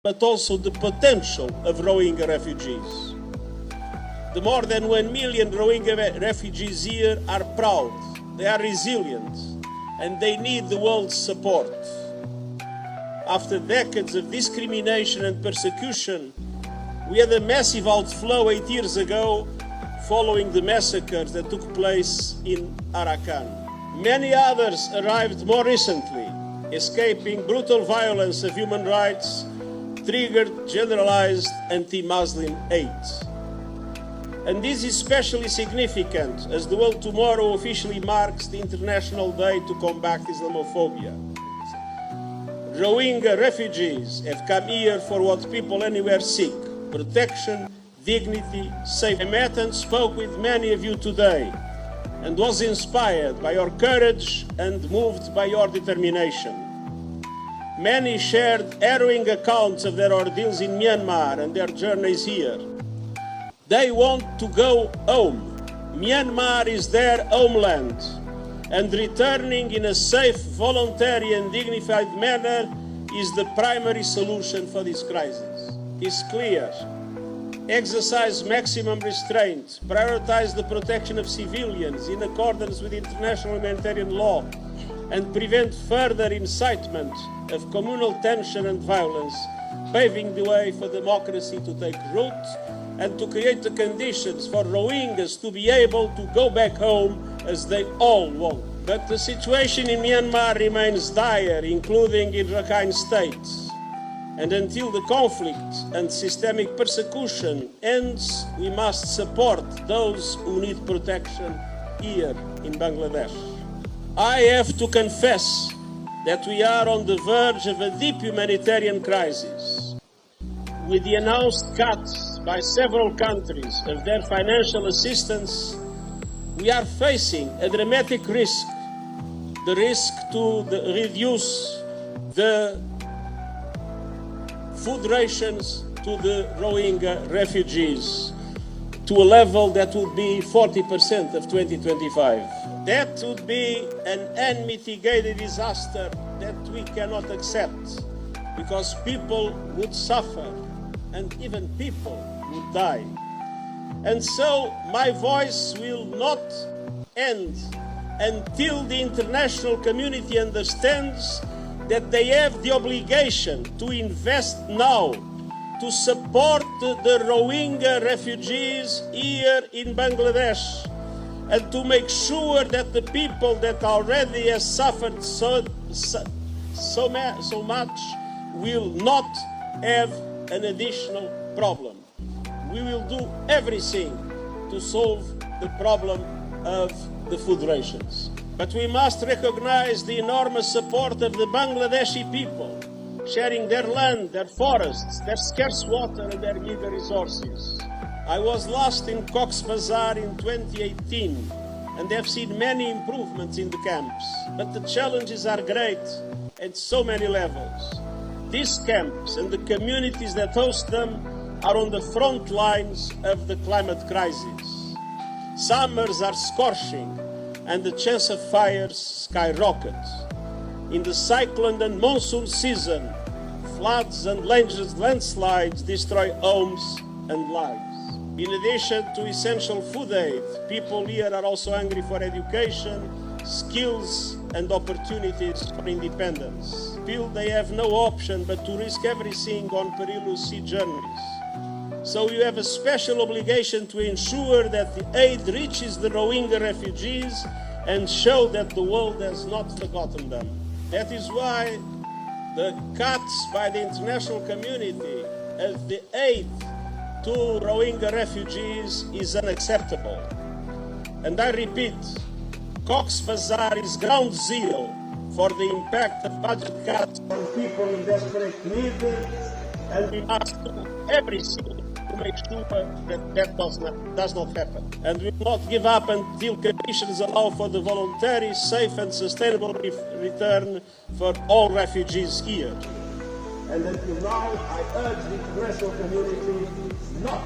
but also the potential of Rohingya refugees. The more than 1 million Rohingya refugees here are proud, they are resilient, and they need the world's support. After decades of discrimination and persecution, we had a massive outflow 8 years ago following the massacres that took place in Arakan. Many others arrived more recently, escaping brutal violence of human rights, triggered generalized anti-Muslim hate. And this is especially significant as the world tomorrow officially marks the International Day to combat Islamophobia. Rohingya refugees have come here for what people anywhere seek: protection, dignity, safety. I met and spoke with many of you today and was inspired by your courage and moved by your determination. Many shared harrowing accounts of their ordeals in Myanmar and their journeys here. They want to go home. Myanmar is their homeland, and returning in a safe, voluntary and dignified manner is the primary solution for this crisis. It's clear. Exercise maximum restraint, prioritize the protection of civilians in accordance with international humanitarian law, and prevent further incitement of communal tension and violence, paving the way for democracy to take root and to create the conditions for Rohingyas to be able to go back home as they all want. But the situation in Myanmar remains dire, including in Rakhine State. And until the conflict and systemic persecution ends, we must support those who need protection here in Bangladesh. I have to confess that we are on the verge of a deep humanitarian crisis. With the announced cuts by several countries of their financial assistance, we are facing a dramatic risk, the risk to reduce the food rations to the Rohingya refugees to a level that would be 40% of 2025. That would be an unmitigated disaster that we cannot accept, because people would suffer and even people would die. And so my voice will not end until the international community understands that they have the obligation to invest now to support the Rohingya refugees here in Bangladesh, and to make sure that the people that already have suffered so much will not have an additional problem. We will do everything to solve the problem of the food rations. But we must recognize the enormous support of the Bangladeshi people, sharing their land, their forests, their scarce water and their meager resources. I was last in Cox's Bazar in 2018 and have seen many improvements in the camps. But the challenges are great at so many levels. These camps and the communities that host them are on the front lines of the climate crisis. Summers are scorching and the chance of fires skyrockets. In the cyclone and monsoon season, floods and landslides destroy homes and lives. In addition to essential food aid, people here are also hungry for education, skills and opportunities for independence. Feel they have no option but to risk everything on perilous sea journeys. So you have a special obligation to ensure that the aid reaches the Rohingya refugees and show that the world has not forgotten them. That is why the cuts by the international community of the aid to Rohingya refugees is unacceptable. And I repeat, Cox's Bazar is ground zero for the impact of budget cuts on people in desperate need, and we must do everything to make sure that does not happen. And we will not give up until conditions allow for the voluntary, safe and sustainable return for all refugees here. And until now, I urge the international community not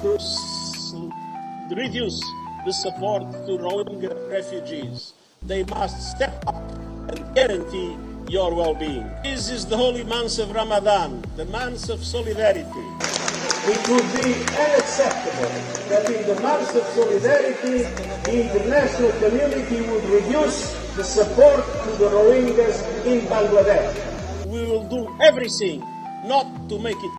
to reduce the support to Rohingya refugees. They must step up and guarantee your well-being. This is the holy month of Ramadan, the month of solidarity. It would be unacceptable that in the month of solidarity, the international community would reduce the support to the Rohingyas in Bangladesh. We will do everything not to make it